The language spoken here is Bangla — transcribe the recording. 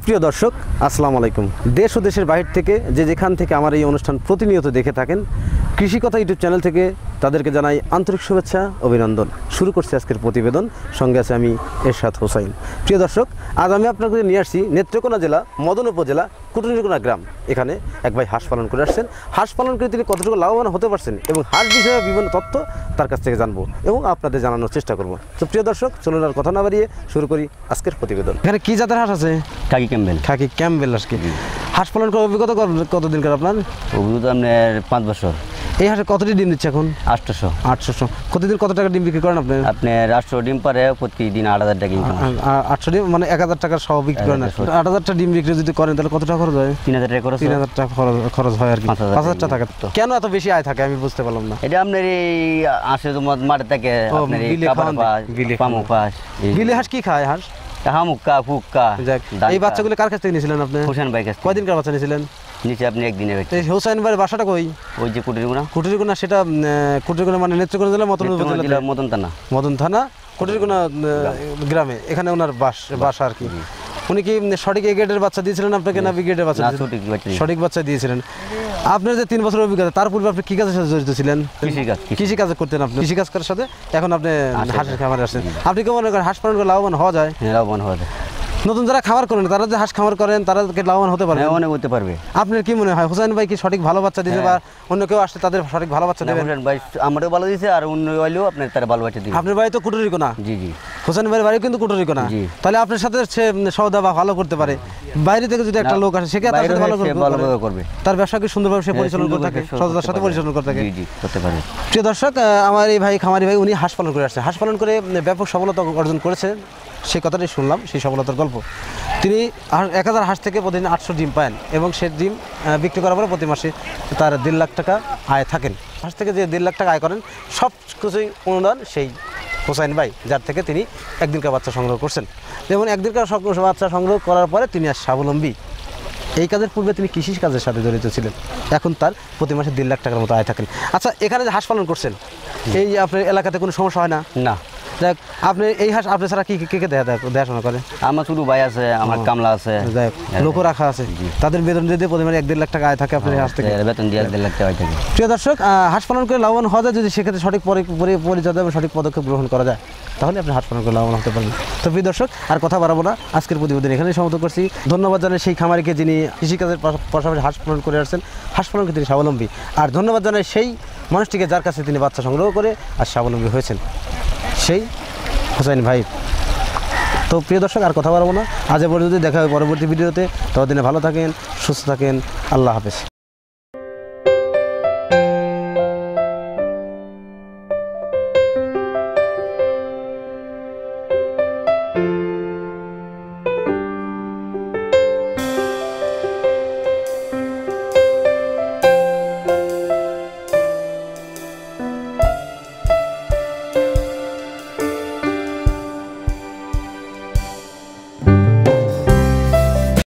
সুপ্রিয় দর্শক, আসসালামু আলাইকুম। দেশ ও দেশের বাইরে থেকে যেখান থেকে আমার এই অনুষ্ঠান প্রতিনিয়ত দেখে থাকেন, কৃষি কথা ইউটিউব চ্যানেল থেকে তাদেরকে জানাই আন্তরিক শুভেচ্ছা, অভিনন্দন। শুরু করছি আজকের প্রতিবেদন, সঙ্গে আছে আমি এরশাদ হোসাইন। প্রিয় দর্শক, আজ আমি আপনাদের নিয়ে আসছি নেত্রকোনা জেলা মদন উপজেলা কুটুনিকোনা গ্রাম। এখানে এক ভাই হাঁস পালন করে আসছেন। হাঁস পালন করে তিনি কতটুকু লাভবান হতে পারছেন এবং হাঁস বিষয়ে বিভিন্ন তথ্য তার কাছ থেকে জানবো এবং আপনাদের জানানোর চেষ্টা করব। তো প্রিয় দর্শক, চলুন আর কথা না বাড়িয়ে শুরু করি আজকের প্রতিবেদন। এখানে কি জাতের হাঁস আছে? খাকি ক্যাম্বেল। খাকি ক্যাম্বেল আজকে হাঁস পালন করার অভিজ্ঞতা কতদিনকার আপনার? অভিজ্ঞতা আপনার 5 বছর। এই হাঁসে কতটি ডিম দিচ্ছে এখন? 800। প্রতিদিন কত টাকা ডিম বিক্রি করেন আপনি? আপনার 800 ডিম পারে প্রতিদিন 8000 টাকা ইনকাম। 800 ডিম মানে 1000 টাকা সহ বিক্রি করেন। 8000টা ডিম বিক্রি যদি করেন তাহলে কত টাকা খরচ হয়? 3000 টাকা খরচ। 3000 টাকা খরচ হয় আর কি। 5000 টাকা থাকে। কেন এত বেশি আয় থাকে আমি বুঝতে পারলাম না। এটা আপনার এই আসে তো মাঠে থেকে আপনার এই খাবার পাস, পামু পাস। বিলে হাঁস কি খায়? হাঁস হামুক্কা ফুক্কা। এই বাচ্চাগুলো কার কাছ থেকে নিয়েছিলেন আপনি? হোসেন ভাই কাছ থেকে। কয়দিনকার বাচ্চা নিয়েছিলেন? নিচে আপনি একদিনে বেচে। এই হোসেন ভাইয়ের বাসাটা কই? ওই যে কুটিরগুনা। কুটিরকোনা, সেটা কুটিরকোনা মানে নেত্রকোনা জেলা মদন থানা কুটিরকোনা গ্রামে। এখানে ওনার বাসা আর কি। উনি কি সঠিক এ গ্রেডের বাচ্চা দিয়েছিলেন আপনাকে না বি গ্রেডের বাচ্চা? সঠিক বাচ্চা দিয়েছিলেন। আপনার যে 3 বছরের অভিজ্ঞতা, তার পূর্বে আপনি কি কাজের সাথে জড়িত ছিলেন? কৃষি কাজ করতেন আপনি। কৃষি কাজ করার সাথে এখন আপনি হাঁসের খামারে আসছেন। আপনি কি মনে করেন হাঁস পালন করে লাভবান হওয়া যায়? হ্যাঁ, লাভবান হওয়া যায়। নতুন যারা খামার করেন, তারা যে হাঁস খামার করেন, তারা লাভবান হতে পারে? অনেক হতে পারবে। আপনার কি মনে হয় হোসেন ভাই কি সঠিক ভালো বাচ্চা দিয়েছে বা অন্য কেউ আসলে তাদের সঠিক ভালো বাচ্চা দেবেন? হোসেন ভাই আমারও ভালো দিয়েছে আর অন্য হইলেও আপনার তারা ভালো বাচ্চা দিবে। আপনার বাড়ি তো কুটুরিকোনা? জি জি। হোসেন ভাইয়ের বাড়ি কিন্তু কুটুরিকোনা। তাহলে আপনার সাথে সে সওদা বা ভালো করতে পারে। বাইরে থেকে যদি একটা লোক আসে, সে কি তার সাথে ভালো করবে? তার ব্যবসা কি সুন্দরভাবে সে পরিচালনা করে থাকে, সততার সাথে পরিচালনা করে থাকে? জি জি, করতে পারে। প্রিয় দর্শক, আমার এই ভাই খামারি ভাই, উনি হাঁস পালন করে আসছে। হাঁস পালন করে ব্যাপক সফলতা অর্জন করেছে, সেই কথাটাই শুনলাম, সেই সফলতার গল্প। তিনি 1000 হাঁস থেকে প্রতিদিন 800 ডিম পান এবং সে ডিম বিক্রি করার পরে প্রতি মাসে তার 1.5 লাখ টাকা আয় থাকেন। হাঁস থেকে যে 1.5 লাখ টাকা আয় করেন, সব কিছুই অনুদান সেই হোসাইন ভাই, যার থেকে তিনি একদিনকার বাচ্চা সংগ্রহ করছেন। যেমন একদিনকার বাচ্চা সংগ্রহ করার পরে তিনি আর স্বাবলম্বী। এই কাজের পূর্বে তিনি কৃষি কাজের সাথে জড়িত ছিলেন। এখন তার প্রতি মাসে 1.5 লাখ টাকার মতো আয় থাকেন। আচ্ছা, এখানে যে হাঁস পালন করছেন, এই আপনার এলাকাতে কোনো সমস্যা হয় না? না। যাক, আপনি এই হাঁস আপনি ছাড়া কে দেখাশোনা করে? আমার ছোট ভাই আছে, আমার কামলা আছে, যাক, লোকও রাখা আছে। তাদের বেতন দিয়ে প্রতি মাসে 1.5 লাখ টাকা আয় থাকে আপনার হাঁস থেকে? বেতন দিয়ে 1.5 লাখ টাকা আয় থাকে। প্রিয় দর্শক, হাঁস পালন করে লাভবান হওয়া যায় যদি সেক্ষেত্রে সঠিক পরিচর্যা এবং সঠিক পদক্ষেপ গ্রহণ করা যায়, তাহলে আপনি হাঁস পালন করে লাভবান হতে পারবেন। তো প্রিয় দর্শক, আর কথা বাড়াবো না, আজকের প্রতিবেদন এখানেই সমাপ্ত করছি। ধন্যবাদ জানাই সেই খামারিকে যিনি কৃষিকাজের পাশাপাশি হাঁস পালন করে আসছেন, হাঁস পালনকে তিনি স্বাবলম্বী। আর ধন্যবাদ জানাই সেই মানুষটিকে যার কাছে তিনি বাচ্চা সংগ্রহ করে আর স্বাবলম্বী হয়েছেন, সেই হোসেন ভাই। তো প্রিয় দর্শক, আর কথা বাড়াবো না, আজ পর্যন্ত দেখা হবে পরবর্তী ভিডিওতে। ততদিনে ভালো থাকেন, সুস্থ থাকেন, আল্লাহ হাফেজ।